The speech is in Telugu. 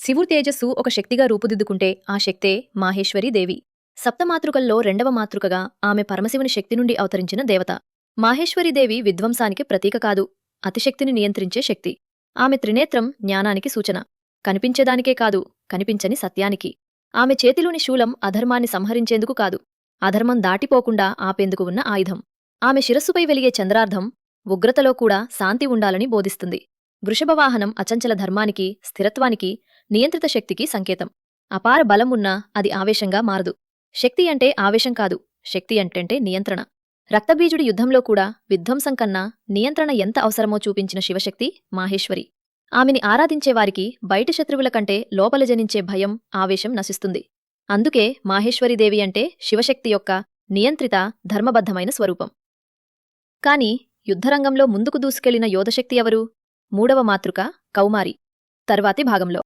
శివుడి తేజస్సు ఒక శక్తిగా రూపుదిద్దుకుంటే ఆ శక్తే మాహేశ్వరీ దేవి. సప్తమాతృకల్లో రెండవ మాతృకగా ఆమె పరమశివుని శక్తి నుండి అవతరించిన దేవత. మాహేశ్వరీదేవి విధ్వంసానికి ప్రతీక కాదు, అతిశక్తిని నియంత్రించే శక్తి. ఆమె త్రినేత్రం జ్ఞానానికి సూచన. కనిపించేదానికే కాదు, కనిపించని సత్యానికి. ఆమె చేతిలోని శూలం అధర్మాన్ని సంహరించేందుకు కాదు, అధర్మం దాటిపోకుండా ఆపేందుకు ఉన్న ఆయుధం. ఆమె శిరస్సుపై వెలిగే చంద్రార్ధం ఉగ్రతలో కూడా శాంతి ఉండాలని బోధిస్తుంది. వృషభవాహనం అచంచల ధర్మానికి, స్థిరత్వానికి, నియంత్రిత శక్తికి సంకేతం. అపార బలం ఉన్నా అది ఆవేశంగా మారదు. శక్తి అంటే ఆవేశం కాదు, శక్తి అంటే నియంత్రణ. రక్తబీజుడి యుద్ధంలో కూడా విధ్వంసం కన్నా నియంత్రణ ఎంత అవసరమో చూపించిన శివశక్తి మాహేశ్వరి. ఆమెని ఆరాధించేవారికి బయటి శత్రువుల కంటే లోపల జనించే భయం, ఆవేశం నశిస్తుంది. అందుకే మాహేశ్వరీదేవి అంటే శివశక్తి యొక్క నియంత్రిత, ధర్మబద్ధమైన స్వరూపం. కాని యుద్ధరంగంలో ముందుకు దూసుకెళ్లిన యోధశక్తి ఎవరు? మూడవ మాతృక కౌమారి. తర్వాతి భాగంలో